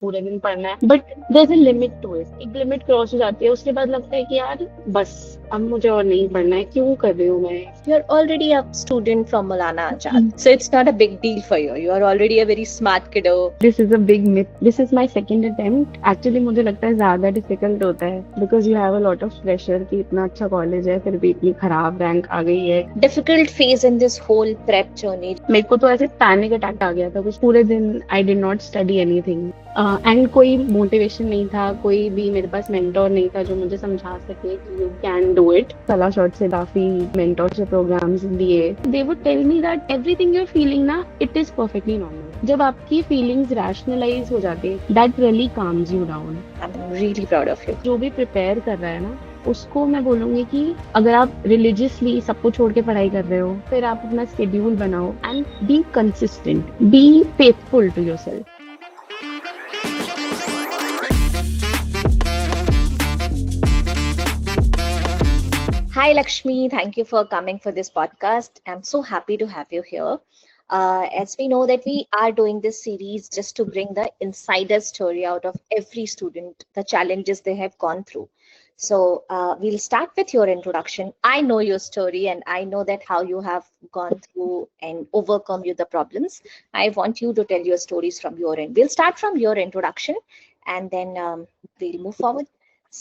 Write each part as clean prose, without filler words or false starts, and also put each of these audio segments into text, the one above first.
पूरे दिन पढ़ना है, but there is a limit to it. एक लिमिट क्रॉस हो जाती है, उसके बाद लगता है कि यार बस अब मुझे और नहीं पढ़ना है, क्यों कर रही हूँ मैं। You're already a student from Maulana Azad, so it's not a big deal for you. You are already a very smart kiddo. This is a big myth, this is my second attempt. Actually मुझे लगता है ज्यादा difficult होता है, because you have a lot of pressure कि इतना अच्छा college है, फिर भी इतनी खराब रैंक आ गई है। Difficult phase in this whole prep journey. मेरे को तो ऐसे पैनिक अटैक आ गया था कुछ, पूरे दिन I did not study anything and कोई मोटिवेशन नहीं था, कोई भी मेरे पास मेंटोर नहीं था जो मुझे समझा सके कि यू कैन डू इट। कला शॉर्ट से काफी मेंटोरशिप प्रोग्राम्स दिए, they would tell me that everything you are feeling ना, इट इज परफेक्टली नॉर्मल। जब आपकी फीलिंग्स रैशनलाइज हो जाती है, that really calms you down. I'm really proud of you. जो भी प्रिपेयर कर रहा है ना, उसको मैं बोलूंगी कि अगर आप रिलीजियसली सबको छोड़ के पढ़ाई कर रहे हो, फिर आप अपना स्केड्यूल बनाओ and be consistent, be faithful to yourself. Hi, Lakshmi. Thank you for coming for this podcast. I'm so happy to have you here. As we know that we are doing this series just to bring the insider story out of every student, the challenges they have gone through. So we'll start with your introduction. I know your story and I know that how you have gone through and overcome you the problems. I want you to tell your stories from your end. We'll start from your introduction and then we'll move forward.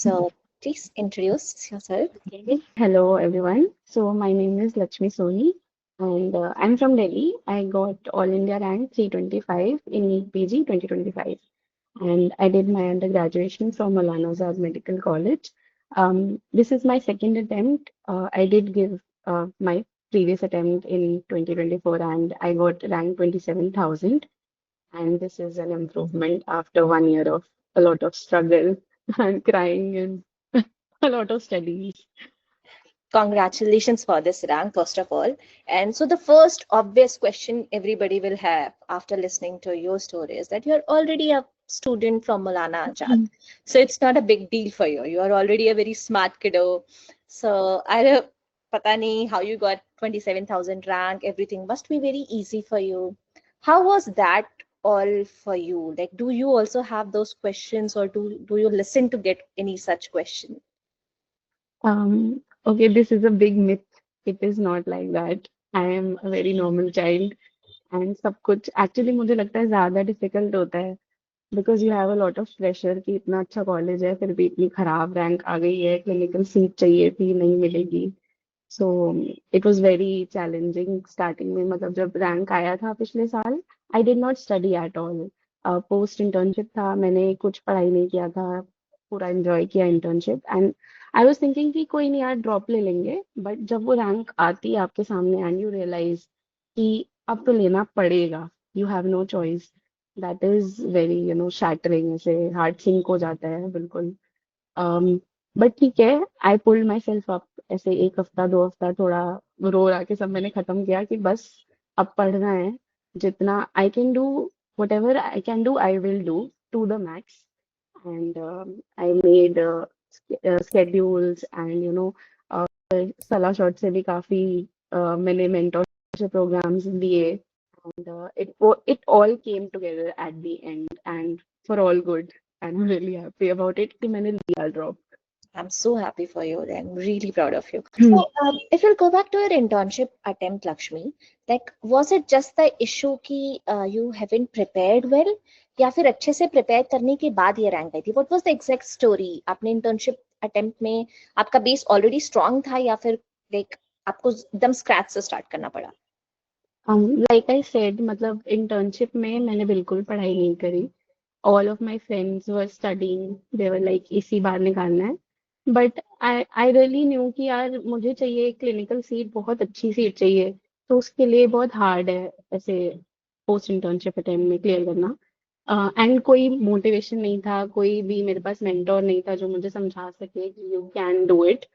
So please introduce yourself. Hello everyone. So my name is Lakshmi Soni and I'm from Delhi. I got All India rank 325 in NEET PG 2025 and I did my undergraduation from Maulana Azad Medical College. This is my second attempt. I did give my previous attempt in 2024 and I got rank 27,000, and this is an improvement after 1 year of a lot of struggle and crying and a lot of studies. Congratulations for this rank, first of all. And so, the first obvious question everybody will have after listening to your story is that you're already a student from Maulana Azad. So, it's not a big deal for you. You are already a very smart kiddo. So, I don't pata nahi how you got 27,000 rank, everything must be very easy for you. How was that all for you? Like, do you also have those questions or do you listen to get any such question? Okay, this is a big myth. It is not like that. I am a very normal child and सब कुछ actually मुझे लगता है ज्यादा difficult होता है, because you have a lot of pressure कि इतना अच्छा कॉलेज है, फिर भी इतनी खराब रैंक आ गई है, क्लिनिकल सीट चाहिए थी, नहीं मिलेगी। So it was very challenging starting में। मतलब जब रैंक आया था पिछले साल, I did not study at all. Post internship था, मैंने कुछ पढ़ाई नहीं किया था, पूरा एंजॉय किया internship and I was thinking कि कोई नहीं यार, ड्रॉप ले लेंगे। बट जब वो रैंक आती है आपके सामने एंड यू रियलाइज कि अब तो लेना पड़ेगा, you have no choice, that is very shattering. ऐसे हार्ट सिंक हो जाता है बिल्कुल। बट ठीक है, I pulled myself up. ऐसे एक हफ्ता दो हफ्ता थोड़ा रो रा के सब मैंने खत्म किया कि बस अब पढ़ना है, जितना I can do, whatever I can do I will do to the max. And I made schedules and सलाह शॉर्ट से भी काफी मैंने मेंटोरशिप प्रोग्राम्स दिए and it all came together at the end and for all good, and I'm really happy about it कि मैंने लिया drop. I'm so happy for you. I'm really proud of you. So, if you'll go back to your internship attempt, Lakshmi, like, was it just the issue कि you haven't prepared well, या फिर अच्छे से prepare करने के बाद ये rank आई थी? What was the exact story? आपने internship attempt में आपका base already strong था या फिर like आपको एकदम scratch से start करना पड़ा? लाइक आई सेड, मतलब इंटर्नशिप में मैंने बिल्कुल पढ़ाई नहीं करी। All of my friends were studying, they were like इसी बार निकालना है। But I I really new कि यार मुझे चाहिए क्लिनिकल सीट, बहुत अच्छी सीट चाहिए, तो उसके लिए बहुत हार्ड है ऐसे पोस्ट इंटर्नशिप अटेम्प्ट में क्लियर करना। एंड कोई मोटिवेशन नहीं था, कोई भी मेरे पास मेंटोर नहीं था जो मुझे समझा सके कि यू कैन डू इट।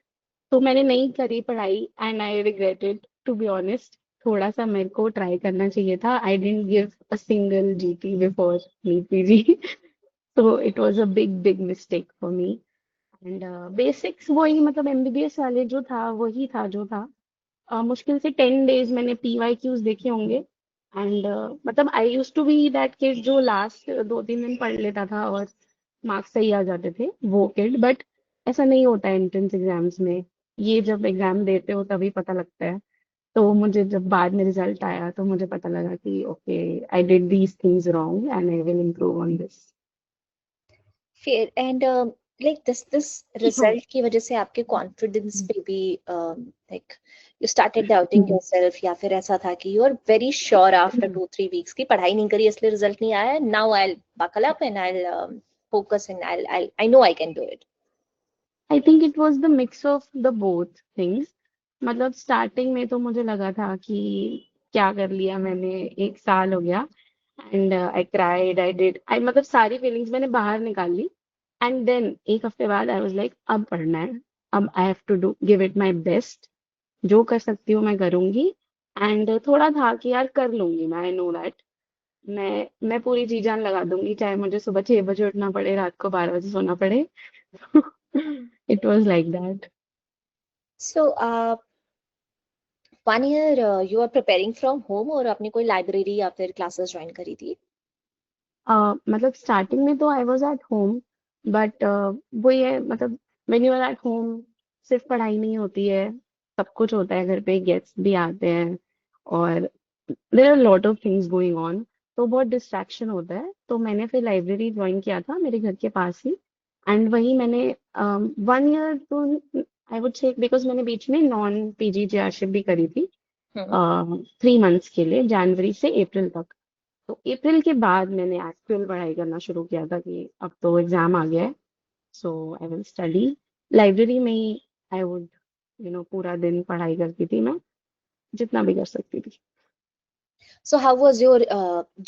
तो मैंने नहीं करी पढ़ाई and I regret it, to be honest. थोड़ा सा मेरे को ट्राई करना चाहिए था। I didn't give a single GT before NEET PG so it was a big mistake for me and basics वही, मतलब एमबीबीएस वाले जो था वही था जो था। मुश्किल से 10 डेज मैंने पीवाई क्यूज देखे होंगे एंड मतलब I use to be that kid जो लास्ट 2-3 दिन पढ़ लेता था और मार्क्स सही आ जाते थे, वो किड। बट ऐसा नहीं होता है एंट्रेंस एग्जाम्स में। ये जब एग्जाम देते हो तभी पता लगता है। तो मुझे जब बाद में रिजल्ट आया तो मुझे पता लगा कि okay, I did these things wrong and I will improve on this. फिर एंड लाइक दिस रिजल्ट की वजह से आपके कॉन्फिडेंस पे भी like you started doubting yourself, या फिर ऐसा था कि you are very sure after 2-3 weeks की पढ़ाई नहीं करी इसलिए रिजल्ट नहीं आया, now I will buckle up and I will focus and I know I can do it? I think it was the mix of the both things. मतलब starting में तो मुझे लगा था कि क्या कर लिया मैंने, 1 साल हो गया। And I cried, I did, I मतलब सारी फीलिंग्स मैंने बाहर निकाल ली। एंड देन एक हफ्ते बाद आई वाज लाइक अब पढ़ना है, अब I have to do give it my best. जो कर सकती हूँ मैं करूंगी। एंड थोड़ा था कि यार कर लूंगी मैं, आई नो दैट मैं पूरी जी जान लगा दूंगी, चाहे मुझे सुबह 6 बजे उठना पड़े, रात को 12 बजे सोना पड़े। It was like that. So 1 year you are preparing from home, और आपने कोई लाइब्रेरी या फिर क्लासेस ज्वाइन करी थी? मतलब स्टार्टिंग में तो I was at home. But वो ये मतलब when you are at home सिर्फ पढ़ाई नहीं होती है, सब कुछ होता है, घर पे गेस्ट्स भी आते हैं और there are lot of things going on. तो बहुत डिस्ट्रैक्शन होता है, तो मैंने फिर लाइब्रेरी ज्वाइन किया था मेरे घर के पास ही। एंड वही मैंने 1 ईयर तो आई वुड से, बिकॉज मैंने बीच में नॉन पीजीटीआरशिप भी करी थी हम्म। 3 मंथ्स के लिए, जनवरी से अप्रैल तक। तो अप्रैल के बाद मैंने एक्चुअल पढ़ाई करना शुरू किया था कि अब तो एग्जाम आ गया है, so I will study. Library में ही आई वुड पूरा दिन पढ़ाई करती थी मैं, जितना भी कर सकती थी। So how was your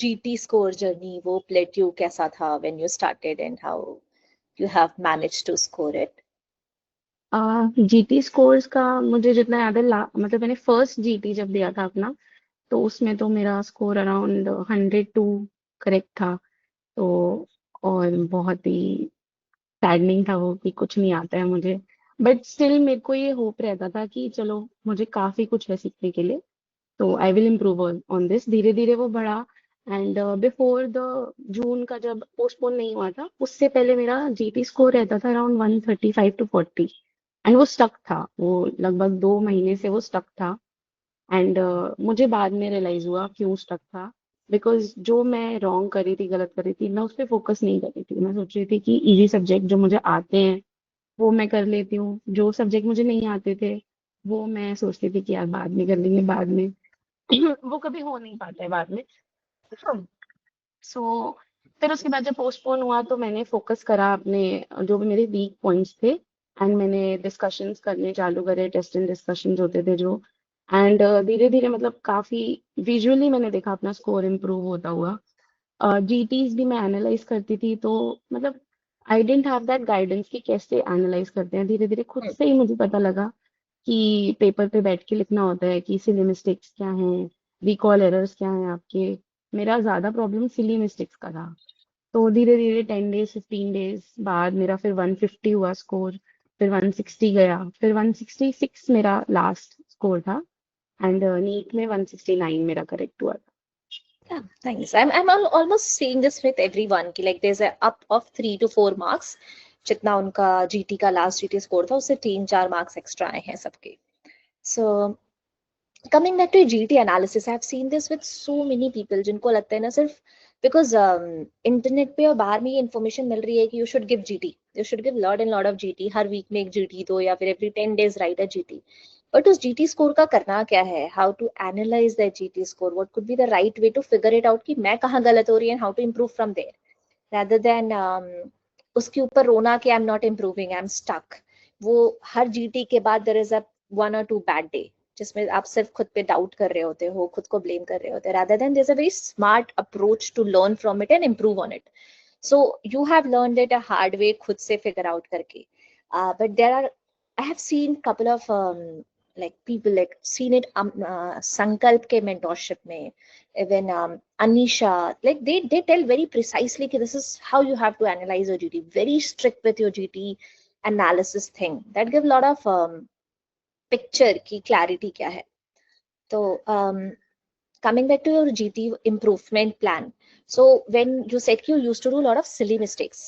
GT score journey? वो plateau कैसा था when you started, and how you have managed to score it? GT scores का मुझे जितना याद है, मतलब मैंने फर्स्ट जीटी जब दिया था अपना, तो उसमें तो मेरा स्कोर अराउंड 102 करेक्ट था। तो और बहुत ही सैडनिंग था वो कि कुछ नहीं आता है मुझे। बट स्टिल मेरे को ये होप रहता था कि चलो मुझे काफी कुछ है सीखने के लिए, तो आई विल इम्प्रूव ऑन दिस। धीरे धीरे वो बढ़ा। एंड बिफोर द जून का जब पोस्टपोन नहीं हुआ था, उससे पहले मेरा जीटी स्कोर रहता था अराउंड 135 to 140। एंड वो स्टक था, वो लगभग 2 महीने से वो स्टक था। एंड मुझे बाद में रियलाइज हुआ क्यों स्टक था। बिकॉज जो मैं रॉन्ग कर रही थी, गलत कर रही थी, मैं उस पर फोकस नहीं कर रही थी। मैं सोच रही थी कि इजी सब्जेक्ट जो मुझे आते हैं वो मैं कर लेती हूँ, जो सब्जेक्ट मुझे नहीं आते थे वो मैं सोचती थी कि यार बाद में कर लेंगे, बाद में। वो कभी हो नहीं पाता है बाद में। सो फिर उसके बाद जब पोस्टपोन हुआ तो मैंने फोकस करा अपने जो भी मेरे वीक पॉइंट्स थे। एंड मैंने डिस्कशंस करने चालू करे, टेस्ट एंड डिस्कशंस होते थे जो। एंड धीरे धीरे मतलब काफी विजुअली मैंने देखा अपना स्कोर इम्प्रूव होता हुआ। जीटीज भी मैं एनालाइज करती थी, तो मतलब आई डेंट हैव दैट गाइडेंस कि कैसे एनालाइज करते हैं। धीरे धीरे खुद Hmm. से ही मुझे पता लगा कि पेपर पे बैठ के लिखना होता है कि सिली मिस्टेक्स क्या हैं, रिकॉल एरर्स क्या हैं आपके। मेरा ज्यादा प्रॉब्लम सिली मिस्टेक्स का था। तो धीरे धीरे 10 डेज 15 डेज बाद मेरा फिर 150 हुआ स्कोर, फिर 160 गया, फिर 166 मेरा लास्ट स्कोर था। एंड नीट में 169 मेरा करेक्ट हुआ था। Yeah, thanks. I'm almost seeing this with everyone कि like there's a up of 3 to 4 marks, जितना उनका GT का लास्ट GT स्कोर था उससे 3-4 मार्क्स एक्स्ट्रा आए हैं सबके. So coming back to GT analysis, I've seen this with so many people जिनको लगता है ना सिर्फ because इंटरनेट पे और बाहर में ये इन्फॉर्मेशन मिल रही है कि you should give lot and lot of GT, हर वीक में एक GT दो या फिर every 10 days write a GT. But उस GT स्कोर का करना क्या है? How to analyse that GT score? What could be the right way to figure it out कि मैं कहाँ गलत हो रही है, and how to improve from there, rather than उसके ऊपर रोना कि I am not improving, I am stuck. वो हर जीटी के बाद there is a 1 or 2 bad day जिसमें आप सिर्फ खुद पे डाउट कर रहे होते हो, खुद को ब्लेम कर रहे होते हो, rather than there's a very smart approach to learn from it and improve on it. So you have learned it a hard way खुद से figure out करके. But there are, I have seen couple of like people like seen it संकल्प के mentorship में, even Anisha, like they tell very precisely कि this is how you have to analyze your GT. Very strict with your GT analysis thing. That give a lot of picture की clarity क्या है. तो coming back to your GT improvement plan. So when you said you used to do a lot of silly mistakes,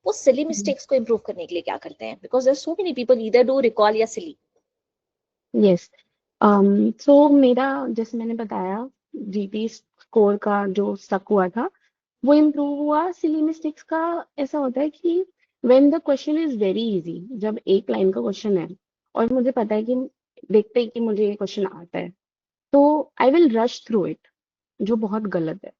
वो silly mistakes को improve करने के लिए क्या करते हैं? Because there's so many people either do recall या silly. Yes. सो मेरा, जैसे मैंने बताया, जीटी स्कोर का जो स्टक हुआ था वो इम्प्रूव हुआ। सिली मिस्टेक्स का ऐसा होता है कि when the question is very easy, जब एक लाइन का क्वेश्चन है और मुझे पता है कि देखते ही कि मुझे ये क्वेश्चन आता है, तो I will rush through it, जो बहुत गलत है।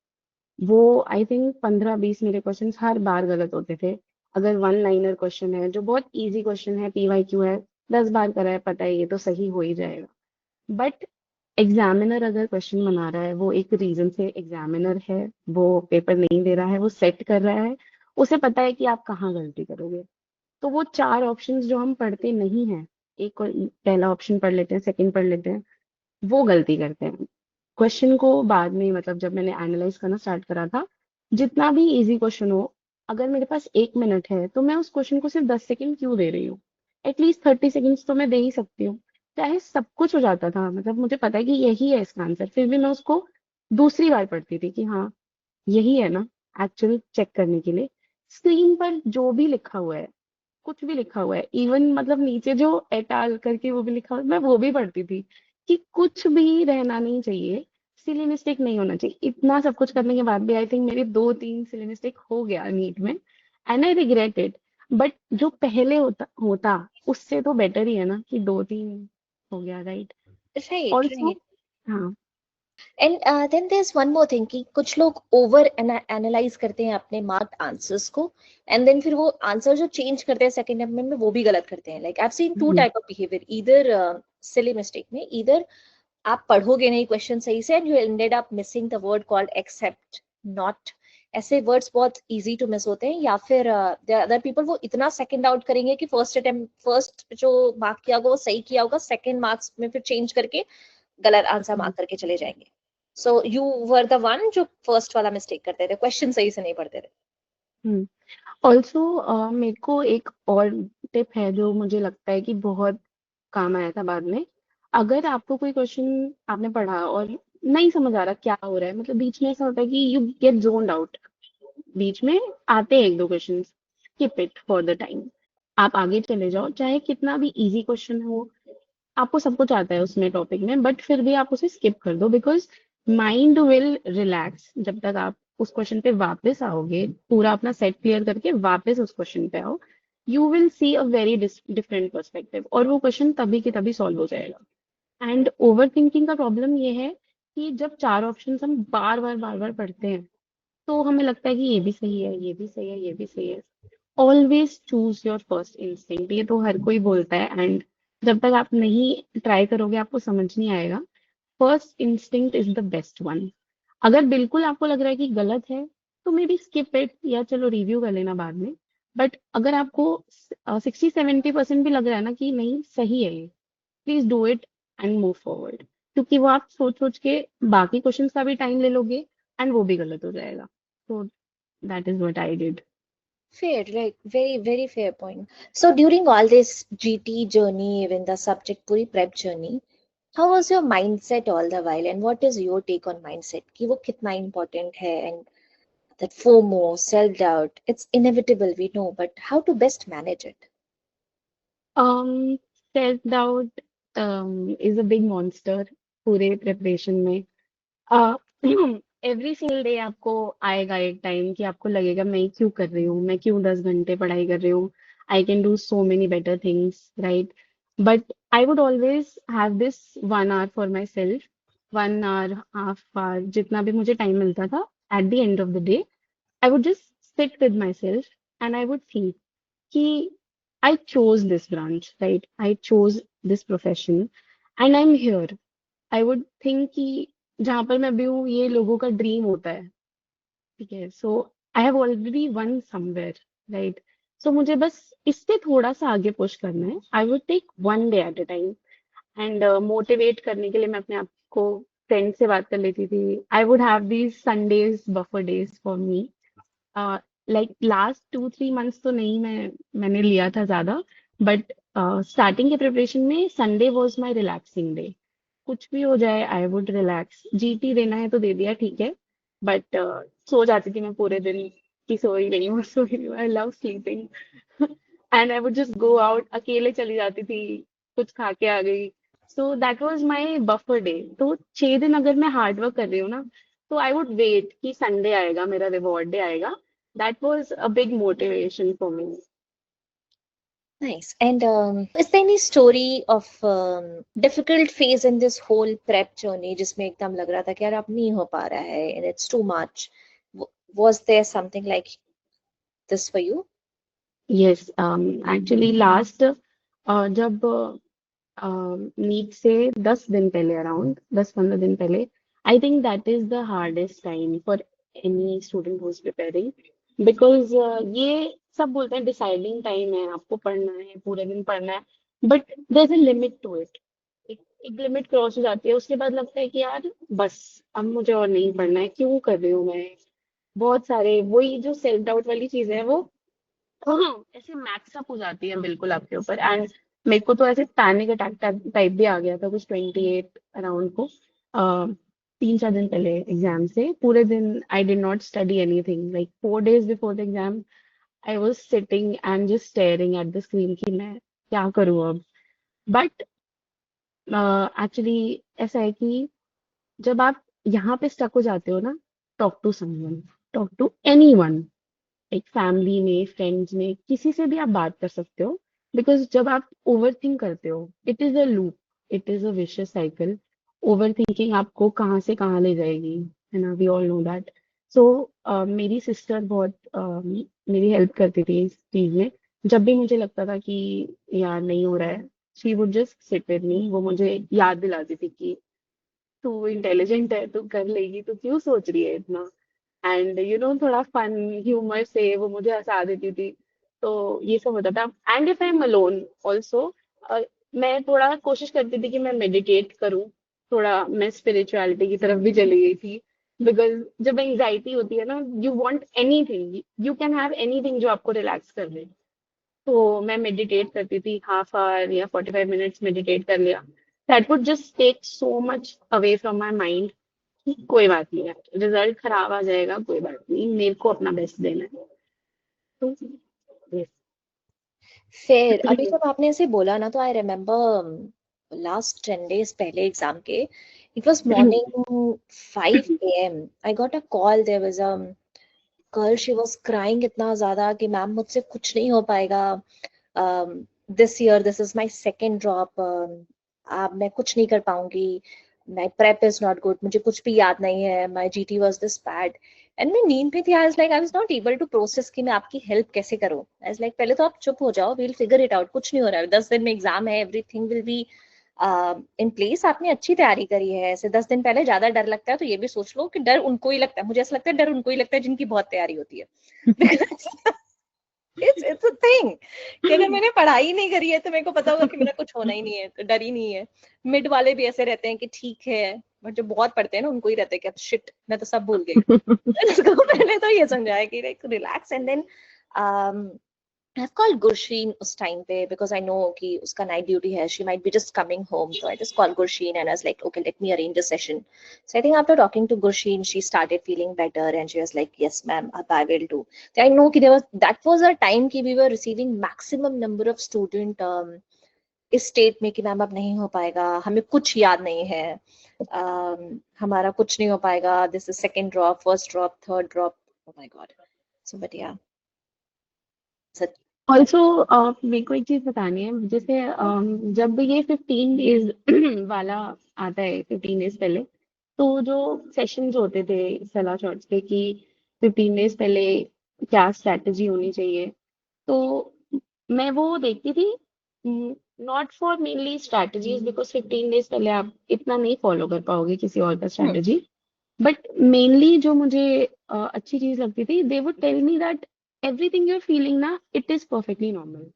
वो आई थिंक 15-20 मेरे क्वेश्चन हर बार गलत होते थे। अगर वन लाइनर क्वेश्चन है जो बहुत इजी क्वेश्चन है, पीवाईक्यू है, 10 बार करा है, पता है ये तो सही हो ही जाएगा। बट एग्जामिनर अगर क्वेश्चन बना रहा है, वो एक रीजन से एग्जामिनर है, वो पेपर नहीं दे रहा है, वो सेट कर रहा है, उसे पता है कि आप कहाँ गलती करोगे। तो वो चार ऑप्शंस जो हम पढ़ते नहीं हैं, एक पहला ऑप्शन पढ़ लेते हैं, सेकंड पढ़ लेते हैं, वो गलती करते हैं। क्वेश्चन को बाद में, मतलब जब मैंने एनालाइज करना स्टार्ट करा था, जितना भी इजी क्वेश्चन हो, अगर मेरे पास 1 मिनट है तो मैं उस क्वेश्चन को सिर्फ 10 सेकंड क्यों दे रही हूँ? एटलीस्ट 30 सेकंड्स तो मैं दे ही सकती हूँ। चाहे सब कुछ हो जाता था, मतलब मुझे पता है कि यही है इसका आंसर, फिर भी मैं उसको दूसरी बार पढ़ती थी कि हाँ यही है ना, एक्चुअल चेक करने के लिए। स्क्रीन पर जो भी लिखा हुआ है, कुछ भी लिखा हुआ है, इवन मतलब नीचे जो एटाल करके वो भी लिखा हुआ है, मैं वो भी पढ़ती थी कि कुछ भी रहना नहीं चाहिए, सिली मिस्टेक नहीं होना चाहिए। इतना सब कुछ करने के बाद भी आई थिंक मेरी 2-3 सिली मिस्टेक हो गया नीट में, and I regret it. But जो पहले होता होता उससे तो बेटर ही है ना कि 2-3 हो गया, राइट? Right, also, right. हाँ। And then there's one more thing कि कुछ लोग ओवर एनालाइज करते हैं अपने मार्क्ड आंसर्स को, एंड देन फिर वो आंसर जो चेंज करते हैं सेकंड अटेम्प्ट में वो भी गलत करते हैं. Like I have seen to hmm. Type of behaviour, either silly mistake में, ईदर आप पढ़ोगे नहीं क्वेश्चन सही से and you ended up missing the word called except, not. ऐसे वर्ड्स बहुत इजी टू मिस होते हैं. या फिर अदर पीपल वो इतना सेकंड आउट करेंगे कि फर्स्ट अटेम्प्ट, फर्स्ट जो मार्क किया होगा वो सही किया होगा, सेकंड मार्क्स में फिर चेंज करके गलत आंसर मार्क करके चले जाएंगे. So you were the one जो फर्स्ट वाला मिस्टेक करते थे, क्वेश्चन सही से नहीं पढ़ते थे. हम्म। ऑल्सो मेरे को एक और टिप है जो मुझे लगता है कि बहुत काम आया था बाद में। अगर आपको कोई क्वेश्चन आपने पढ़ा और नहीं समझ आ रहा क्या हो रहा है, मतलब बीच में ऐसा होता है कि यू गेट जोन्ड आउट, बीच में आते हैं एक दो question, skip it for the time. आप आगे चले जाओ, चाहे कितना भी इजी क्वेश्चन हो, आपको सब कुछ आता है उसमें टॉपिक में, बट फिर भी आप उसे स्किप कर दो, बिकॉज माइंड विल रिलैक्स जब तक आप उस क्वेश्चन पे वापस आओगे, पूरा अपना सेट क्लियर करके वापस उस क्वेश्चन पे आओ, you will see a very different perspective, और वो क्वेश्चन तभी के तभी सॉल्व हो जाएगा। एंड ओवर थिंकिंग का प्रॉब्लम ये है कि जब चार ऑप्शन हम बार बार पढ़ते हैं, तो हमें लगता है कि ये भी सही है, ये भी सही है, ये भी सही है। Always choose your first instinct, ये तो हर कोई बोलता है, एंड जब तक आप नहीं ट्राई करोगे आपको समझ नहीं आएगा। First instinct is the best one. अगर बिल्कुल आपको लग रहा है कि गलत है, तो मे बी स्किप इट, या चलो रिव्यू कर लेना बाद में। बट अगर आपको 60-70% भी लग रहा है ना कि नहीं सही है ये, please do it and move forward, क्योंकि वो आप सोच सोच के बाकी क्वेश्चंस का भी टाइम ले लोगे, एंड वो भी गलत हो जाएगा। तो that is what I did. Fair, like very, very fair point. So during all this GT journey, even the subject puri prep journey, how was your mindset all the while, and what is your take on mindset? कि वो कितना important है, and that FOMO, self doubt, it's inevitable, we know, but how to best manage it? Self doubt is a big monster पूरे preparation में। Every single day आपको आएगा एक time कि आपको लगेगा मैं क्यों कर रही हूँ, मैं क्यों 10 घंटे पढ़ाई कर रही हूँ, I can do so many better things, right? But I would always have this 1 hour for myself, 1 hour, half hour, जितना भी मुझे टाइम मिलता था। At the end of the day I would just sit with myself and I would think कि I chose this branch, right? I chose this profession and I'm here. I would think कि जहाँ पर मैं अभी हूँ ये लोगों का ड्रीम होता है, ठीक है? So I have already one somewhere, right? So मुझे बस इससे थोड़ा सा आगे पुश करना है। I would take one day at a time. And motivate करने के लिए मैं अपने आप को फ्रेंड से बात कर लेती थी। I would have these Sundays buffer days for me. Like last 2-3 months तो नहीं, मैंने लिया था ज्यादा, बट स्टार्टिंग के प्रिपरेशन में Sunday was my relaxing day. कुछ भी हो जाए आई वुड रिलैक्स। जीटी देना है तो दे दिया, ठीक है। बट सो जाती थी मैं पूरे दिन, कि सोई नहीं हूँ सोई नहीं हूँ। I love sleeping and I would just go out, अकेले चली जाती थी, कुछ खा के आ गई। So that was my buffer day. तो 6 दिन अगर मैं हार्ड वर्क कर रही हूँ ना, तो आई वुड वेट कि संडे आएगा, मेरा रिवॉर्ड डे आएगा। That was a big motivation for me. Nice. And is there any story of difficult phase in this whole prep journey जिसमें एकदम लग रहा था कि यार अब नहीं हो पा रहा है and it's too much? Was there something like this for you? Yes, actually last जब नीट से 10 दिन पहले, अराउंड 10-15 दिन पहले, I think that is the hardest time for any student who is preparing. Because ये सब बोलते हैं डिसाइडिंग टाइम है, आपको पढ़ना है, पूरे दिन पढ़ना है, but there is a limit to it. एक एक लिमिट क्रॉस हो जाती है, उसके बाद लगता है कि यार बस, अब मुझे और नहीं पढ़ना है, क्यों कर रही हूँ मैं। बहुत सारे वही जो सेल्फ डाउट वाली चीजें हैं वो ऐसे मैक्स अप हो जाती है बिल्कुल आपके ऊपर। एंड मेरे को तो ऐसे पैनिक अटैक टाइप भी आ गया था कुछ 28 अराउंड को। 3-4 दिन पहले एग्जाम से पूरे दिन I did not study anything, like 4 days before the exam I was sitting and just staring at the screen कि मैं क्या करूँ अब। बट एक्चुअली ऐसा है कि जब आप यहाँ पे स्टक हो जाते हो ना, talk to someone, talk to anyone, एक फैमिली में, फ्रेंड्स में, किसी से भी आप बात कर सकते हो। बिकॉज जब आप ओवर थिंक करते हो, it is a loop, it is a vicious cycle. Over thinking आपको कहाँ से कहाँ ले जाएगी, है ना, वी ऑल नो दैट। सो मेरी सिस्टर बहुत मेरी हेल्प करती थी इस चीज में। जब भी मुझे लगता था कि यार नहीं हो रहा है, she would just sit with me, वो मुझे याद दिलाती थी कि तू इंटेलिजेंट है, तू कर लेगी, तू क्यों सोच रही है इतना। एंड थोड़ा फन ह्यूमर से वो मुझे हंसा देती थी। तो ये सब होता था। And if I am alone also, मैं थोड़ा कोशिश करती थी कि मैं मेडिटेट करूं। थोड़ा मैं स्पिरिचुअलिटी की तरफ भी चली गई थी। बिकॉज जब एंजाइटी होती है ना, you want anything, you can have anything जो आपको रिलैक्स कर दे। तो मैं मेडिटेट करती थी, हाफ आवर या 45 मिनट्स मेडिटेट कर लिया। That would just take so much away from my mind कि कोई बात नहीं है, रिजल्ट खराब आ जाएगा, कोई बात नहीं, मेरे को अपना बेस्ट देना है। तो yes. फिर अभी जब आपने ऐसे बोला ना तो आई रिमेम्बर लास्ट 10 days पहले एग्जाम के it was morning 5 a.m. I got a call, there was a girl, she was crying इतना ज्यादा कि मैम मुझसे कुछ नहीं हो पाएगा, this year this is my second drop, अब मैं कुछ नहीं कर पाऊंगी, my prep is not good, मुझे कुछ भी याद नहीं है, my GT was this bad. And मैं नींद पे थी, I was like I was not able to process कि मैं आपकी हेल्प कैसे करूं। आई वाज लाइक पहले तो आप चुप हो जाओ, we will figure it out, कुछ नहीं हो रहा है, 10 दिन में एग्जाम है, everything will be in place, आपने अच्छी तैयारी करी है। ऐसे 10 दिन पहले ज्यादा डर लगता है तो ये भी सोच लो कि डर उनको ही लगता है, मुझे ऐसा लगता है डर उनको ही लगता है जिनकी बहुत तैयारी होती है। इट्स अ थिंग कि अगर मैंने पढ़ाई नहीं करी है तो मेरे को पता होगा कि मेरा कुछ होना ही नहीं है, तो डर ही नहीं है। मिड वाले भी ऐसे रहते हैं कि ठीक है, बट जो बहुत पढ़ते हैं ना उनको ही रहता है कि शिट मैं तो सब भूल गई। उसको पहले तो ये समझाया कि like relax and then I've called Gursheen उस time पे because I know कि उसका night duty है, she might be just coming home, so I just called Gursheen and I was like, okay, let me arrange a session. So I think after talking to Gursheen, she started feeling better and she was like, yes, ma'am, I will do. So I know कि that was a time कि we were receiving maximum number of student इस state में कि ma'am अब नहीं हो पाएगा, हमें कुछ याद नहीं है, हमारा कुछ नहीं हो पाएगा, this is second drop, first drop, third drop, oh my god. So but yeah, such also मेरे को एक चीज बतानी है, जैसे जब ये 15 डेज वाला आता है, 15 डेज पहले, तो जो सेशंस होते थे सलाह शॉर्ट्स के कि 15 डेज पहले क्या स्ट्रैटेजी होनी चाहिए, तो मैं वो देखती थी। Not for mainly strategies, because 15 days पहले आप इतना नहीं फॉलो कर पाओगे किसी और का hmm. स्ट्रैटेजी। बट मेनली जो मुझे अच्छी चीज लगती थी, they would tell me that everything you're feeling ना, इट इज परफेक्टली नॉर्मल।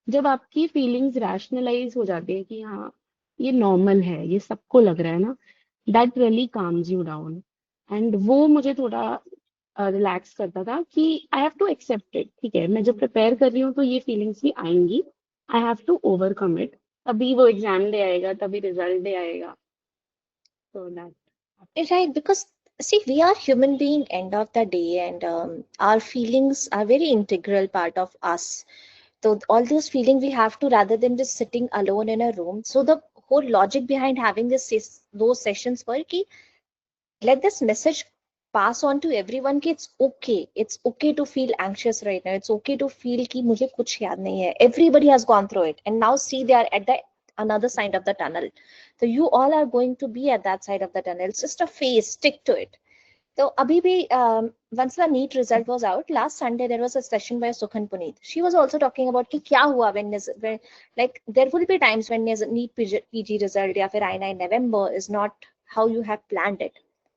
जब आपकी फीलिंग्स रैशनलाइज हो जाती है कि हाँ ये नॉर्मल है, ये सबको लग रहा है ना, that really calms you down. And वो मुझे थोड़ा रिलैक्स करता था कि I have to accept it, ठीक है, मैं जब प्रिपेयर कर रही हूँ तो ये फीलिंग्स भी आएंगी, I have to overcome it. तभी वो एग्जाम डे आएगा, तभी रिजल्ट डे आएगा। So that. Right, because see, we are human being end of the day, and our feelings are very integral part of us. So all those feelings we have to, rather than just sitting alone in a room. So the whole logic behind having those sessions were ki, let this message pass on to everyone कि it's okay to feel anxious right now, it's okay to feel कि मुझे कुछ याद नहीं है, everybody has gone through it and now see they are at the another side of the tunnel, so you all are going to be at that side of the tunnel, it's just a phase, stick to it. So abhi bhi, once the NEET result was out last Sunday, there was a session by Sukhan Puneet. She was also talking about कि क्या हुआ when like there will be times when NEET PG result या फिर आना in November is not how you have planned it.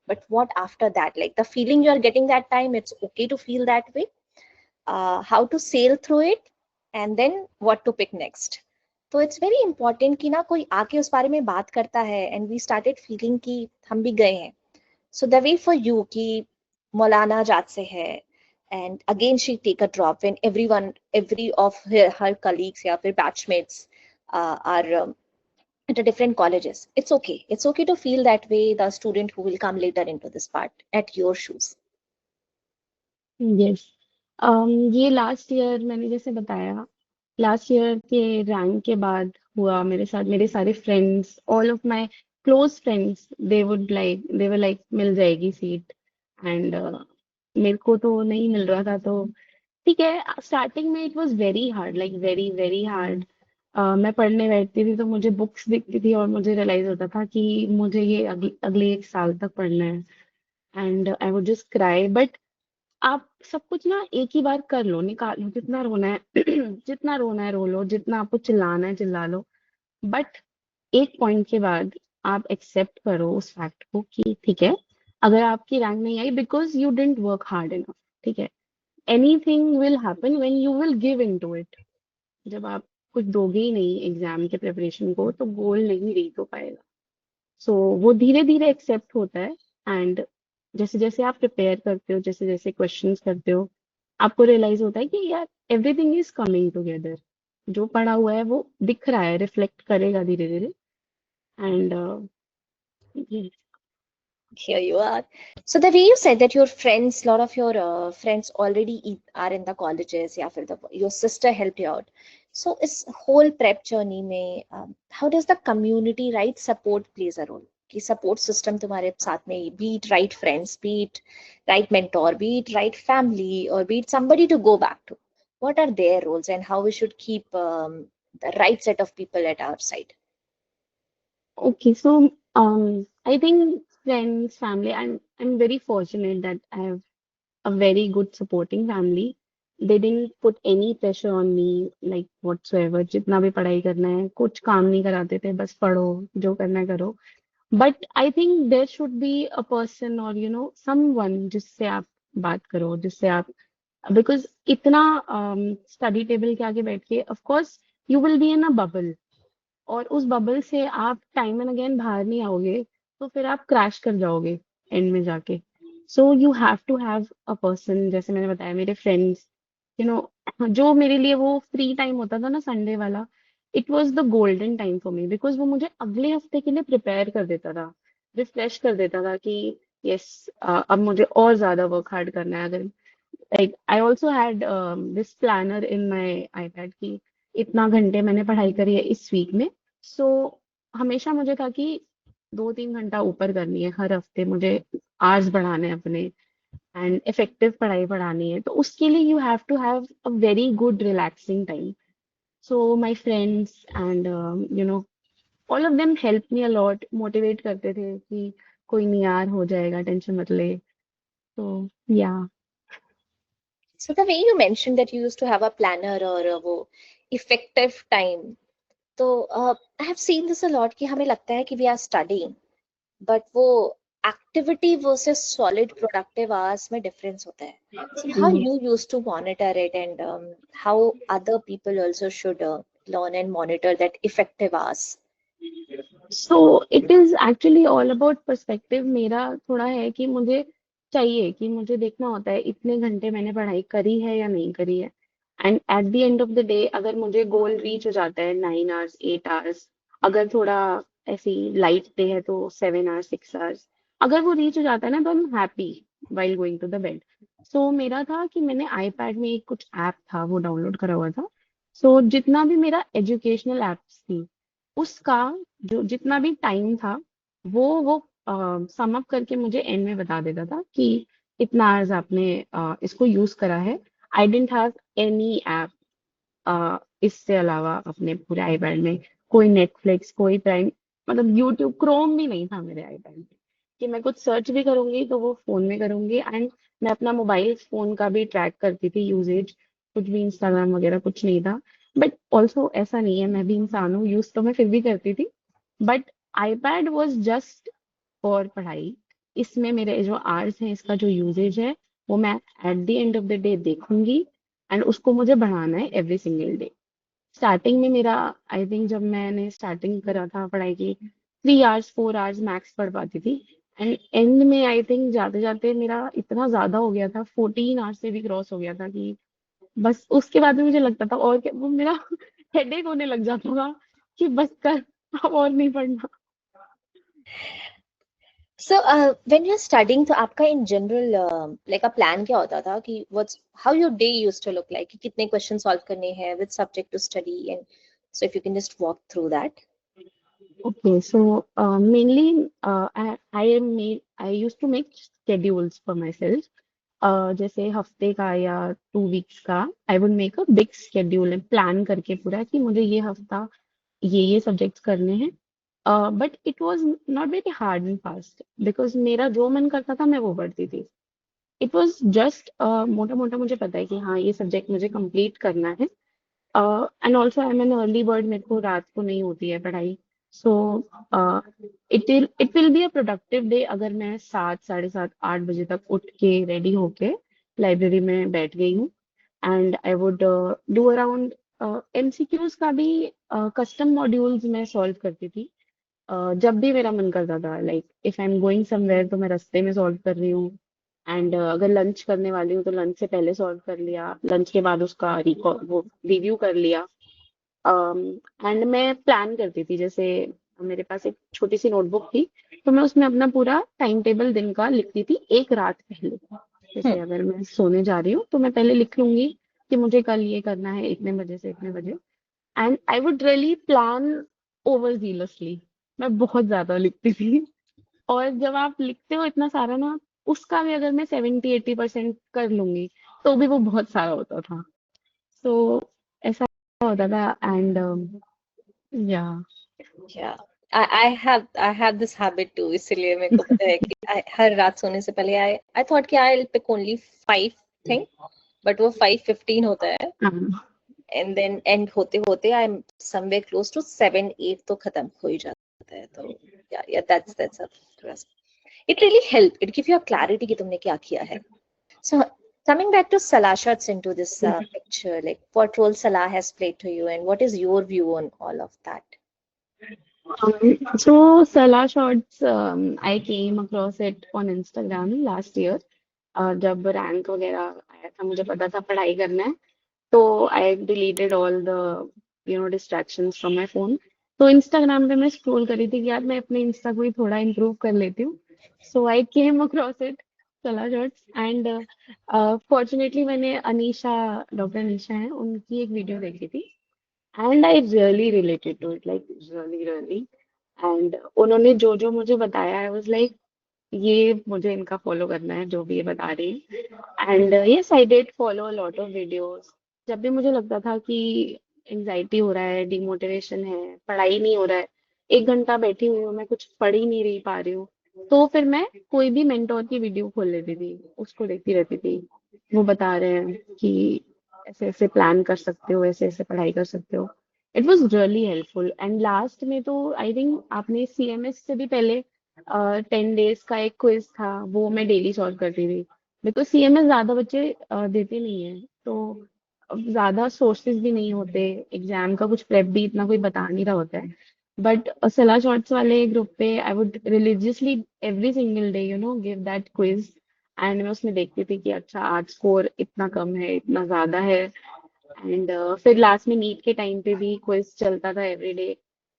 But what after that? Like the feeling you are getting that time, it's okay to feel that way. How to sail through it, and then what to pick next. So it's very important कि ना कोई आके उस बारे में बात करता है, and we started feeling कि हम भी गए हैं. So the way for you कि मौलाना जात से है, and again she take a drop when every of her colleagues या फिर batchmates are at a different colleges. It's okay to feel that way, the student who will come later into this part at your shoes. Yes. ये last year मैंने जैसे बताया, last year के rank के बाद हुआ मेरे साथ। मेरे सारे friends, all of my close friends, they were like मिल जाएगी सीट, एंड मेरे को तो नहीं मिल रहा था। तो ठीक है, स्टार्टिंग में it was very hard, like very very hard. मैं पढ़ने बैठती थी तो मुझे बुक्स दिखती थी और मुझे रियलाइज होता था कि मुझे ये अगले 1 साल तक पढ़ना है, and I would just cry. But आप सब कुछ ना एक ही बार कर लो, निकाल लो जितना रोना है जितना रोना है रो लो, जितना आपको चिल्लाना है चिल्ला लो। बट एक पॉइंट के बाद आप एक्सेप्ट करो उस फैक्ट को कि ठीक है, अगर आपकी रैंक नहीं आई because you didn't work hard enough, ठीक है, anything will happen when you will give in to it. जब आप कुछ दोगे ही नहीं एग्जाम के प्रिपरेशन को, तो गोल नहीं रीच हो पाएगा। सो वो धीरे धीरे एक्सेप्ट होता है, एंड जैसे जैसे आप प्रिपेयर करते हो, जैसे जैसे क्वेश्चंस करते हो, आपको रियलाइज होता है कि यार एवरीथिंग इज कमिंग टुगेदर। जो पढ़ा हुआ है वो दिख रहा है, रिफ्लेक्ट करेगा धीरे धीरे। And Here you are. So the way you said that your friends, lot of your friends already are in the colleges, या फिर your sister helped you out. So इस whole prep journey में how does the community right support plays a role? कि support system तुम्हारे साथ में, be it right friends, be it right mentor, be it right family, or be it somebody to go back to. What are their roles and how we should keep the right set of people at our side? okay, so I think friends, family, I'm very fortunate that I have a very good supporting family. They didn't put any pressure on me like whatsoever. जितना भी पढ़ाई करना है, कुछ काम नहीं कराते थे, बस पढ़ो, जो करना है करो। But I think there should be a person और समवन जिससे आप बात करो, जिससे आप, बिकॉज इतना स्टडी टेबल के आगे बैठ के of course you will be in a bubble, और उस बबल से आप टाइम एंड अगेन बाहर नहीं आओगे, तो फिर आप क्रैश कर जाओगे एंड में जाके। So you have to have a person, जैसे मैंने बताया मेरे फ्रेंड्स, यू नो जो मेरे लिए वो फ्री टाइम होता था ना संडे वाला, it was the golden time for me, because वो मुझे अगले हफ्ते के लिए प्रिपेयर कर देता था, रिफ्रेश कर देता था कि यस, अब मुझे और ज्यादा वर्क हार्ड करना है। अगर like I also had this planner in my iPad की इतना घंटे मैंने पढ़ाई करी है इस वीक में। सो हमेशा मुझे था कि 2-3 घंटा ऊपर करनी है हर हफ्ते, मुझे आवर्स बढ़ाने हैं अपने, एंड इफेक्टिव पढ़ाई पढ़ानी है। तो उसके लिए you have to have a very good relaxing time. So my friends and all of them help me a lot, motivate करते थे कि कोई नहीं यार, हो जाएगा, टेंशन मत ले। तो या So the way you mentioned that you used to have a planner or वो effective time, तो I have seen this a lot कि हमें लगता है कि we are studying, but वो activity versus solid productive hours में difference होता है. So how you used to monitor it, and how other people also should learn and monitor that effective hours. So it is actually all about perspective. मेरा थोड़ा है कि मुझे चाहिए कि मुझे देखना होता है इतने घंटे मैंने पढ़ाई करी है या नहीं करी है, and eight the end of the day अगर मुझे गोल रीच हो जाता है 9 आवर्स 8 आवर्स, अगर थोड़ा ऐसी लाइट डे है तो 7 आवर्स 6 आवर्स, अगर वो रीच हो जाता है ना तो I am happy while going to the bed. So मेरा था कि मैंने आईपैड में एक कुछ ऐप था वो डाउनलोड करा हुआ था। सो जितना भी मेरा एजुकेशनल एप्स थी उसका जो जितना भी टाइम था वो सम अप करके मुझे एंड में बता देता था कि इतना आवर्स आपने इसको यूज करा है। आई डेंट हैव एनी ऐप इससे अलावा अपने पूरे आईपैड में, कोई नेटफ्लिक्स कोई प्राइम, मतलब यूट्यूब क्रोम भी नहीं था मेरे आईपैड में कि मैं कुछ सर्च भी करूंगी तो वो फोन में करूंगी। एंड मैं अपना मोबाइल फोन का भी ट्रैक करती थी यूजेज, कुछ भी इंस्टाग्राम वगैरह कुछ नहीं था। बट ऑल्सो ऐसा नहीं है, मैं भी इंसान हूँ, यूज तो मैं फिर भी करती थी। But iPad was just for पढ़ाई। इसमें मेरे जो आवर्स हैं इसका जो यूजेज है वो मैं eight the end of the day देखूंगी एंड उसको मुझे बढ़ाना है एवरी सिंगल डे। स्टार्टिंग में मेरा, आई थिंक जब मैंने स्टार्टिंग करा था पढ़ाई की, 3 आवर्स 4 आवर्स मैक्स पढ़ पाती थी। एंड एंड में आई थिंक जाते जाते मेरा इतना ज्यादा हो गया था, 14 आवर्स से भी क्रॉस हो गया था कि बस उसके बाद में मुझे लगता था और क्या, वो मेरा हेडेक होने लग जाता था कि बस कर, अब और नहीं पढ़ना। So, when you're studying, तो आपका in general like a plan क्या होता था कि what's how your day used to look like? कि कितने questions solve करने हैं, which subject to study, and so if you can just walk through that. Okay, so mainly I am made I used to make schedules for myself. जैसे हफ्ते का या 2 weeks का I would make a big schedule, plan करके पूरा कि मुझे ये हफ्ता ये सब्जेक्ट्स करने हैं। But it was not very hard and fast because मेरा जो मन करता था मैं वो पढ़ती थी। इट वाज जस्ट मोटा मोटा मुझे पता है कि हाँ ये सब्जेक्ट मुझे कंप्लीट करना है। And also I am an early bird, मेरे को रात को नहीं होती है पढ़ाई। So it will be a productive day अगर मैं 7 साढ़े 7 8 बजे तक उठ के रेडी होके लाइब्रेरी में बैठ गई हूँ। And I would do around MCQs का भी कस्टम मॉड्यूल्स मैं सॉल्व करती थी। जब भी मेरा मन करता था, like if I am going somewhere तो मैं रास्ते में सॉल्व कर रही हूँ। एंड अगर लंच करने वाली हूँ तो लंच से पहले सॉल्व कर लिया, लंच के बाद उसका रिकॉल वो रिव्यू कर लिया। एंड मैं प्लान करती थी, जैसे मेरे पास एक छोटी सी नोटबुक थी तो मैं उसमें अपना पूरा टाइम टेबल दिन का लिखती थी एक रात पहले। Hmm. जैसे अगर मैं सोने जा रही हूँ तो मैं पहले लिख लूंगी कि मुझे कल ये करना है इतने बजे से इतने बजे। And I would really plan over jealously, मैं बहुत ज्यादा लिखती थी। और जब आप लिखते हो इतना सारा ना, उसका भी अगर मैं 70-80% कर लूंगी तो भी वो बहुत सारा होता था। तो ऐसा होता था। एंड या Yeah. I have this habit too. इसलिए मेरे को पता है कि हर रात सोने से पहले I thought कि I'll pick only 5 thing, but वो 5:15 होता है, and then end होते होते I'm somewhere close to 7 8 तो खत्म हो ही जाता है। तो yeah, that's a trust. It really help. It give you a clarity कि तुमने क्या किया है. So coming back to Salah shots into this picture, like what role Salah has played to you, and what is your view on all of that? so Salah Shots, I came across it on Instagram last year। जब rank वगैरह आया था मुझे पता था पढ़ाई करना है, तो आई deleted all the distractions from my phone. तो इंस्टाग्राम पे मैं स्क्रॉल कर रही थी कि यार मैं अपने इंस्टा को ही थोड़ा इम्प्रूव कर लेती हूँ। So I came across it, सला शॉर्ट्स। एंड फॉर्चुनेटली मैंने अनीशा, डॉक्टर अनीशा है उनकी एक वीडियो देखी थी and I really related to it, like really really. And उन्होंने जो जो मुझे बताया आई वाज लाइक ये मुझे इनका फॉलो करना है जो भी ये बता रही है। And yes I did follow a lot of videos. जब भी मुझे लगता था कि एंजाइटी हो रहा है, डिमोटिवेशन है, पढ़ाई नहीं हो रहा है, 1 घंटा बैठी हुई हूँ मैं कुछ पढ़ ही नहीं रही पा रही हूँ, तो फिर मैं कोई भी मेंटोर की वीडियो खोल लेती थी, उसको देखती रहती थी। वो बता रहे हैं कि ऐसे ऐसे प्लान कर सकते हो, ऐसे ऐसे पढ़ाई कर सकते हो। It was really helpful. And last में तो आई थिंक आपने सीएमएस से भी पहले 10 डेज का एक क्विज था, वो मैं डेली सॉल्व करती थी। बिकॉज सीएमएस ज्यादा बच्चे देते नहीं है, तो अब ज्यादा सोर्सेज भी नहीं होते, एग्जाम का कुछ प्रेप भी इतना कोई बता नहीं रहा होता है। बट सला शॉर्ट्स वाले ग्रुप पे I would religiously every single day give that quiz. And मैं उसमें देखती थी कि अच्छा आज स्कोर इतना कम है इतना ज्यादा है। एंड फिर लास्ट में नीट के टाइम पे भी क्विज चलता था एवरी डे।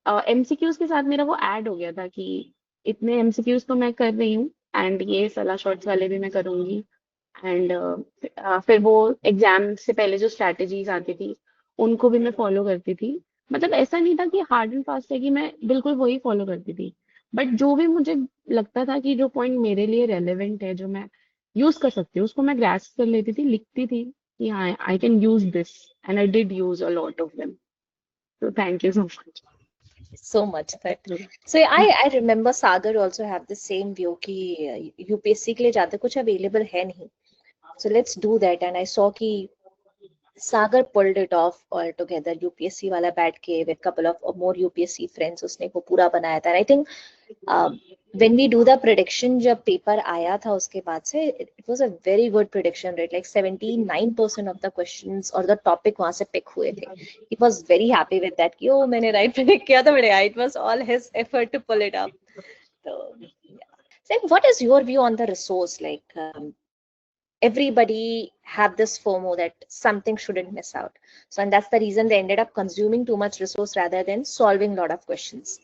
एमसीक्यूज के साथ मेरा वो ऐड हो गया था कि इतने एमसीक्यूज तो मैं कर रही हूँ, एंड ये सलाह शॉर्ट्स वाले भी मैं करूंगी। एंड फिर वो एग्जाम से पहले जो स्ट्रैटेजीज आती थी उनको भी मैं फॉलो करती थी। मतलब ऐसा नहीं था कि हार्ड एंड फास्ट है कि मैं बिल्कुल वही फॉलो करती थी, बट जो भी मुझे लगता था कि जो पॉइंट मेरे लिए रेलेवेंट है, जो मैं यूज कर सकती हूँ, उसको मैं ग्रास्प कर लेती थी, लिखती थी कि हाँ I can use this, and I did use a lot of them. तो thank you so So much that. Much. So I remember Sagar also have the same view कि यूपीएससी के लिए ज्यादा कुछ अवेलेबल है नहीं. So let's do that. And I saw कि Sagar pulled it off altogether. UPSC वाला बैठ के with couple of more UPSC friends उसने वो पूरा बनाया था. And I think when we do the prediction जब पेपर आया था उसके बाद से it was a very good prediction rate, like 79% of the questions और the topic वहां से pick हुए थे. He was very happy with that कि ओ मैंने right predict किया था बढ़िया. It was all his effort to pull it up. So yeah. So what is your view on the resource? Like everybody have this FOMO that something shouldn't miss out. So and that's the reason they ended up consuming too much resource rather than solving a lot of questions.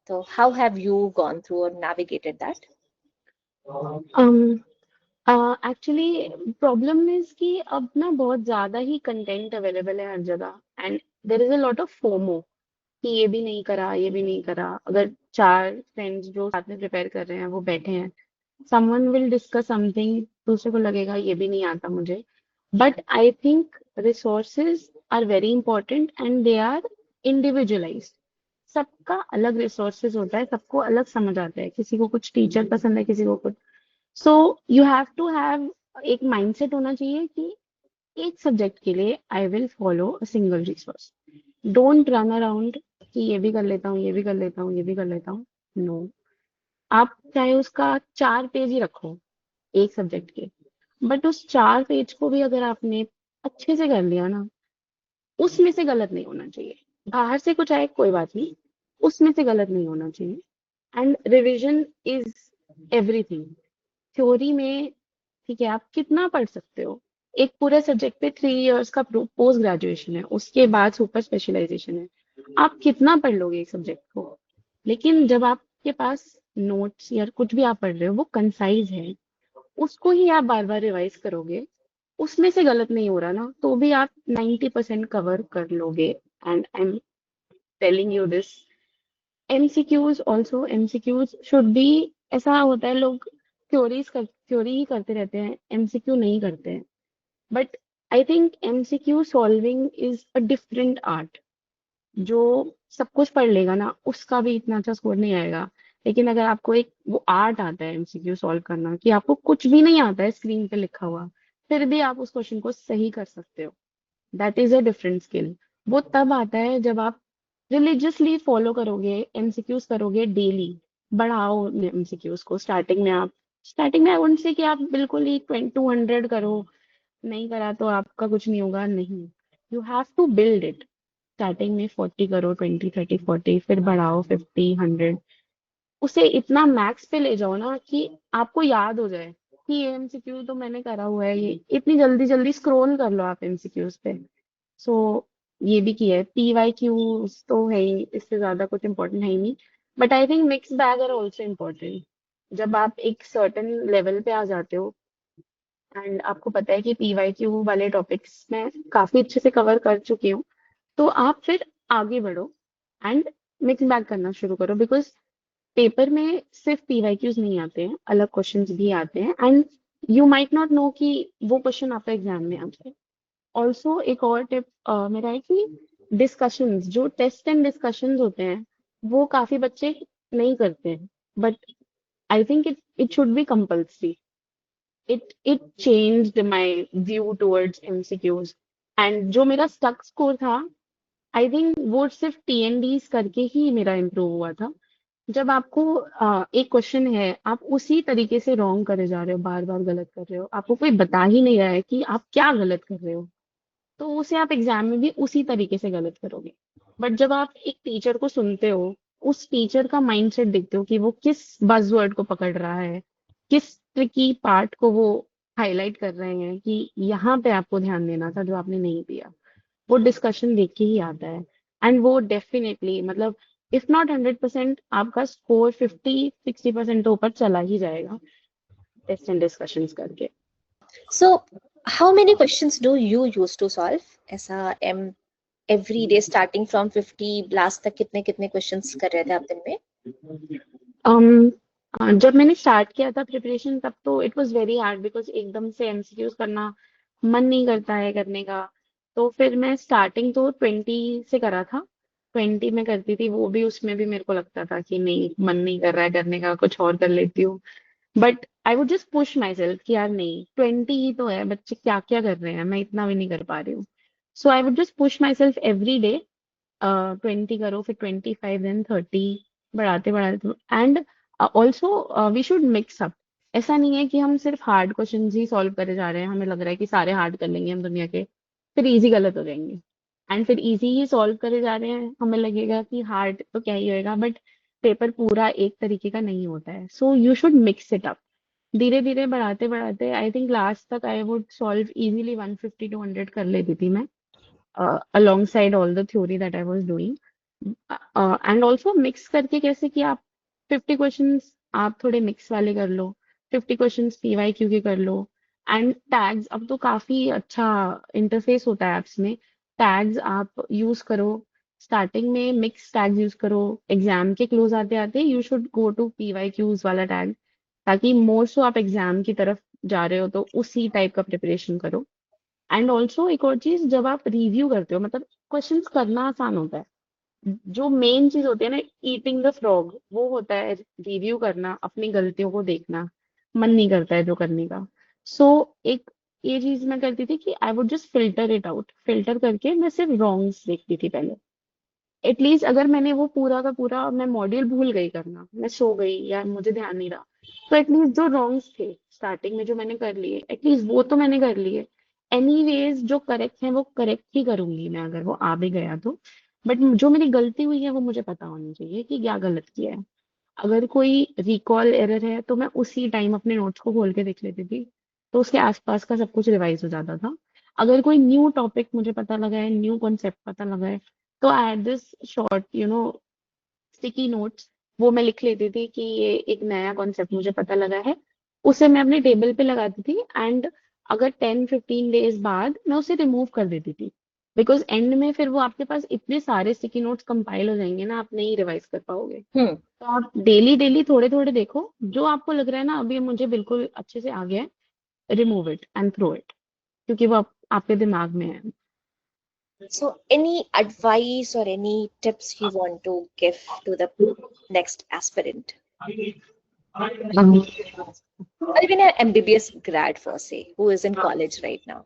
So how have you gone through or navigated that? Actually problem is कि अब ना बहुत ज्यादा ही content available है हर जगह, and there is a lot of FOMO कि ये भी नहीं करा, ये भी नहीं करा। अगर चार फ्रेंड्स जो साथ में प्रिपेयर कर रहे हैं वो बैठे हैं, समवन विल डिस्कस समथिंग, दूसरे को लगेगा ये भी नहीं आता मुझे। But I think resources are very important and they are individualised. सबका अलग रिसोर्सेज होता है, सबको अलग समझ आता है, किसी को कुछ टीचर पसंद है, किसी को कुछ। So you have to have एक माइंडसेट होना चाहिए कि एक सब्जेक्ट के लिए I will follow a single resource. Don't run around कि ये भी कर लेता हूँ, ये भी कर लेता हूँ, ये भी कर लेता हूँ। नो, आप चाहे उसका 4 पेज ही रखो एक सब्जेक्ट के, बट उस 4 पेज को भी अगर आपने अच्छे से कर लिया ना, उसमें से गलत नहीं होना चाहिए। बाहर से कुछ आए कोई बात नहीं, उसमें से गलत नहीं होना चाहिए। And revision is everything. Theory में ठीक है, आप कितना पढ़ सकते हो? एक पूरे सब्जेक्ट पे 3 इयर्स का पोस्ट ग्रेजुएशन है, उसके बाद सुपर स्पेशलाइजेशन है। आप कितना पढ़ लोगे एक सब्जेक्ट को? लेकिन जब आपके पास नोट्स या कुछ भी आप पढ़ रहे हो वो कंसाइज है, उसको ही आप बार बार रिवाइज करोगे, उसमें से गलत नहीं हो रहा ना, तो भी आप 90% कवर कर लोगे। And I am telling you this. MCQs also, MCQs should be, ऐसा होता है लोग थ्योरी ही करते रहते हैं, एमसीक्यू नहीं करते हैं। But I think MCQ solving is a different art. जो सब कुछ पढ़ लेगा ना, उसका भी इतना अच्छा स्कोर नहीं आएगा। लेकिन अगर आपको एक वो आर्ट आता है एमसीक्यू सॉल्व करना, कि आपको कुछ भी नहीं आता है स्क्रीन पे लिखा हुआ, फिर भी आप उस क्वेश्चन को सही कर सकते हो, that is a different skill. वो तब आता है जब आप रिलीजियसली फॉलो करोगे, एमसीक्यूज करोगे डेली। बढ़ाओ एमसीक्यूज को। स्टार्टिंग में आई वोंट से कि आप बिल्कुल ही 200 करो, नहीं करा तो आपका कुछ नहीं होगा, नहीं। You have to build it. Starting में 40 करो, 20, 30, 40, फिर बढ़ाओ 50, 100। उसे इतना मैक्स पे ले जाओ ना कि आपको याद हो जाए कि ये एमसीक्यू तो मैंने करा हुआ है। ये इतनी जल्दी जल्दी स्क्रॉल कर लो आप एमसीक्यूज पे। सो ये भी किया है। पीवाईक्यू तो है ही, इससे ज्यादा कुछ इम्पोर्टेंट है ही नहीं। But I think mix bag are also important. जब आप एक सर्टेन लेवल पे आ जाते हो एंड आपको पता है कि पीवाईक्यू वाले टॉपिक्स मैं काफी अच्छे से कवर कर चुकी हूँ, तो आप फिर आगे बढ़ो एंड मिक्स बैग करना शुरू करो। बिकॉज पेपर में सिर्फ पीवाईक्यूज नहीं आते हैं, अलग क्वेश्चंस भी आते हैं, and you might not know कि वो क्वेश्चन आपका एग्जाम में आ जाए। ऑल्सो एक और टिप मेरा है कि डिस्कशंस, जो टेस्ट एंड डिस्कशंस होते हैं, वो काफी बच्चे नहीं करते हैं, but I think it it should be compulsory. It changed my view towards MCQs. And जो मेरा स्टक स्कोर था, आई थिंक वो सिर्फ टीएनडीज करके ही मेरा इम्प्रूव हुआ था। जब आपको एक क्वेश्चन है, आप उसी तरीके से रॉन्ग करे जा रहे हो, बार बार गलत कर रहे हो, आपको कोई बता ही नहीं रहा है कि आप क्या गलत कर रहे हो, तो उसे आप एग्जाम में भी उसी तरीके से गलत करोगे। बट जब आप एक टीचर को सुनते हो, उस टीचर का माइंडसेट देखते हो कि वो किस बज़वर्ड को पकड़ रहा है, किस ट्रिकी पार्ट को वो हाईलाइट कर रहे हैं कि यहाँ पे आपको ध्यान देना था जो आपने नहीं दिया, वो डिस्कशन देख के ही आता है। एंड वो डेफिनेटली, मतलब इफ नॉट 100%, आपका स्कोर 50-60% तो ऊपर चला ही जाएगा टेस्ट एंड डिस्कशंस करके। So, how many questions do you use to solve? ऐसा एम every day starting from 50 last तक कितने कितने क्वेश्चंस कर रहे थे आप दिन में? um, जब मैंने स्टार्ट किया था प्रिपरेशन तब तो it was very hard, because एकदम से एमसीक्यूज करना मन नहीं करता है करने का। तो फिर मैं स्टार्टिंग तो 20 से करा था, 20 में करती थी, वो भी उसमें भी मेरे को लगता था कि नहीं मन नहीं कर रहा है करने का, कुछ और कर लेती हूँ। But I would just push my self कि यार नहीं, 20 ही तो है, बच्चे क्या क्या कर रहे हैं, मैं इतना भी नहीं कर पा रही हूँ। So I would just push myself every day. 20 करो, फिर 25, देन 30, बढ़ाते बढ़ाते। And also we should mix up. ऐसा नहीं है कि हम सिर्फ हार्ड क्वेश्चंस ही सॉल्व करे जा रहे हैं, हमें लग रहा है कि सारे हार्ड कर लेंगे हम दुनिया के, फिर इजी गलत हो जाएंगे। एंड फिर इजी ही सॉल्व करे जा रहे हैं, हमें लगेगा कि हार्ड तो क्या ही होएगा, बट पेपर पूरा एक तरीके का नहीं होता है। So you should mix it up. धीरे धीरे बढ़ाते बढ़ाते आई थिंक लास्ट तक I would solve easily 150 to 100 कर लेती थी मैं, alongside all the theory that I was doing. And also mix करके, कैसे कि आप 50 क्वेश्चंस आप थोड़े मिक्स वाले कर लो, 50 क्वेश्चंस पीवाईक्यू के कर लो। एंड टैग्स, अब तो काफी अच्छा इंटरफेस होता है ऐप्स में, टैग्स आप यूज करो। स्टार्टिंग में मिक्स टैग्स यूज करो, एग्जाम के क्लोज आते आते you should go to PYQs वाला टैग, ताकि मोर सो आप एग्जाम की तरफ जा रहे हो तो उसी टाइप का प्रिपरेशन करो। एंड ऑल्सो एक और चीज, जब आप रिव्यू करते हो, मतलब क्वेश्चंस करना आसान होता है, जो मेन चीज होती है ना, ईटिंग द फ्रॉग, वो होता है रिव्यू करना, अपनी गलतियों को देखना, मन नहीं करता है जो करने का। सो एक ये चीज मैं करती थी कि आई would just filter it out, filter करके मैं सिर्फ रॉन्ग्स देखती थी पहले। एटलीस्ट अगर मैंने वो पूरा का पूरा मैं मॉड्यूल भूल गई करना, मैं सो गई या मुझे ध्यान नहीं रहा, तो एटलीस्ट जो रॉन्ग्स थे स्टार्टिंग में जो मैंने कर लिए, एटलीस्ट वो तो मैंने कर लिए। एनीवेज जो करेक्ट है वो करेक्ट ही करूंगी मैं, अगर वो आ भी गया तो। बट जो मेरी गलती हुई है वो मुझे पता होनी चाहिए कि क्या गलत किया है। अगर कोई रिकॉल एरर है तो मैं उसी टाइम अपने नोट्स को खोल के देख लेती थी, तो उसके आसपास का सब कुछ रिवाइज हो जाता था। अगर कोई न्यू टॉपिक मुझे पता लगा है, न्यू कॉन्सेप्ट पता लगा है, तो I had this short sticky notes, वो मैं लिख लेती थी कि ये एक नया कॉन्सेप्ट मुझे पता लगा है, उसे मैं अपने टेबल पे लगाती थी। एंड अगर 10-15 डेज बाद मैं उसे रिमूव कर देती थी, बिकॉज एंड में फिर वो आपके पास इतने सारे स्टिकी नोट्स कंपाइल हो जाएंगे ना, आप नहीं रिवाइज कर पाओगे। हम्म। तो आप डेली डेली थोड़े थोड़े देखो, जो आपको लग रहा है ना अभी मुझे बिल्कुल अच्छे से आ गया है, remove it and throw it, क्योंकि वो आपके दिमाग में है। So, any advice or any tips you want to give to the next aspirant, Um, or even an MBBS grad for say who is in college right now?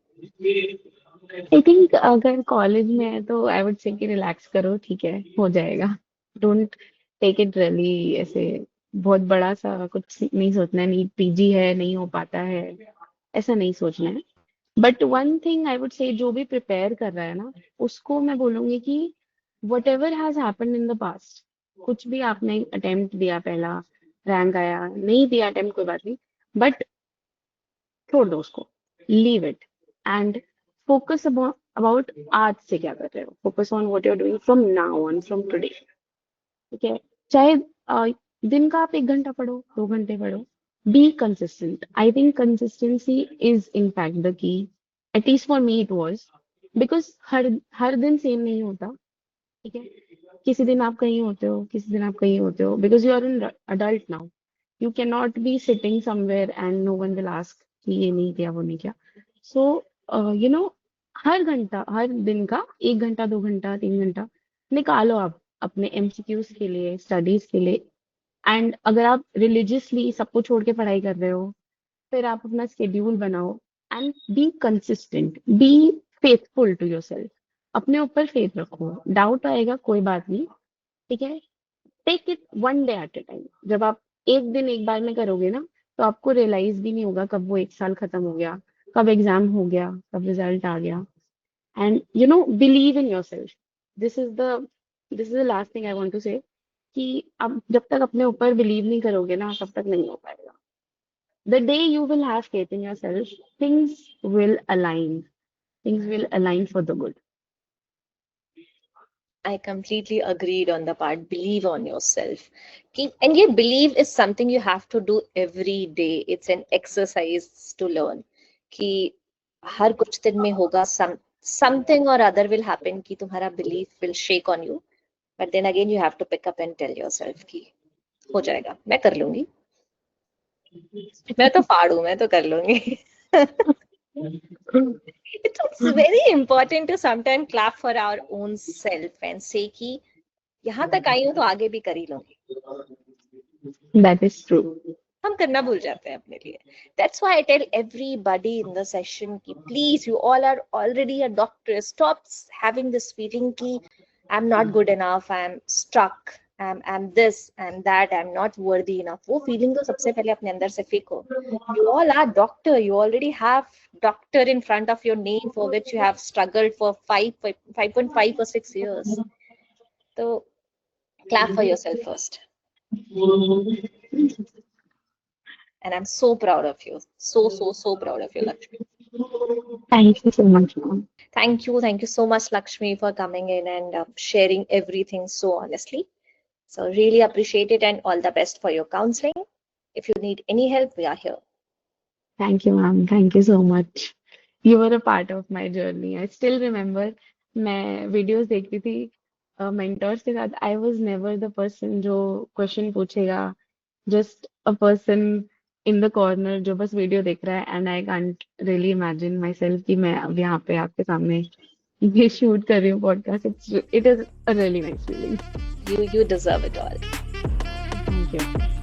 I think अगर college में है तो I would say कि relax करो, ठीक है हो जाएगा। डोंट टेक इट रियली ऐसे, बहुत बड़ा सा कुछ नहीं सोचना है, नीट पीजी है नहीं हो पाता है, ऐसा नहीं सोचना है। But one thing I would say, जो भी प्रिपेयर कर रहा है ना, उसको मैं बोलूंगी कि what ever has happen in the past, कुछ भी आपने अटेम्प्ट दिया, पहला रैंक आया, नहीं दिया अटेम्प्ट, कोई बात नहीं, बट छोड़ दो उसको, leave it and focus about आज से क्या कर रहे हो, focus on what you are doing from now on, from today. ठीक है, चाहे दिन का आप 1 घंटा पढ़ो, 2 घंटे पढ़ो, be consistent. I think consistency is in fact the key, at least for me it was, because हर हर दिन सेम नहीं होता। ठीक है, किसी दिन आप कहीं होते हो, किसी दिन आप कहीं होते हो, because you are an adult now, you can not be sitting somewhere and no one will ask कि ये नहीं किया वो नहीं किया। सो यू नो हर घंटा, हर दिन का 1 घंटा, 2 घंटा, 3 घंटा निकालो आप अपने एमसीक्यूज के लिए, स्टडीज के लिए। एंड अगर आप रिलीजियसली सबको छोड़ के पढ़ाई कर रहे हो, फिर आप अपना स्केड्यूल बनाओ and be consistent, be faithful to your self. अपने ऊपर फेथ रखो, डाउट आएगा कोई बात नहीं, ठीक है, take it one day at a time. जब आप एक दिन एक बार में करोगे ना, तो आपको रियलाइज भी नहीं होगा कब वो 1 साल खत्म हो गया, कब एग्जाम हो गया, कब रिजल्ट आ गया। And believe in your self. This is the this is the last thing I want to say, कि आप जब तक अपने ऊपर बिलीव नहीं करोगे ना, तब तक नहीं हो पाएगा। The day you will have faith in your self, things will align, things will align for the good. I completely agreed on the part believe on yourself. And your belief is something you have to do every day. It's an exercise to learn. कि हर कुछ दिन में होगा something or other will happen कि तुम्हारा belief will shake on you. But then again you have to pick up and tell yourself कि हो जाएगा, मैं कर लूंगी, मैं तो फाड़ू, मैं तो कर लूंगी. It's very important to sometimes clap for our own self and say कि यहाँ तक आई हूँ तो आगे भी कर ही लूंगी. That is true. हम करना भूल जाते हैं अपने लिए. That's why I tell everybody in the session कि please, you all are already a doctor. Stop having this feeling कि I'm not good enough, I'm stuck, I'm this, I'm that, I'm not worthy enough. वो feeling तो सबसे पहले अपने अंदर से फेंको. You all are doctor. You already have doctor in front of your name for which you have struggled for 5.5 or 6 years. So clap for yourself first. And I'm so proud of you. So proud of you, Lakshmi. Thank you so much, ma'am. Thank you so much, Lakshmi, for coming in and sharing everything so honestly. So really appreciate it, and all the best for your counseling. If you need any help, we are here. Thank you, ma'am. Thank you so much. You were a part of my journey. I still remember मैं videos देखती थी mentors के साथ. I was never the person जो question पूछेगा. Just a person in the corner जो बस video देख रहा है, and I can't really imagine myself कि मैं अब यहाँ पे आपके सामने ये shoot कर रही हूँ podcast. It is a really nice feeling. You deserve it all. Thank you.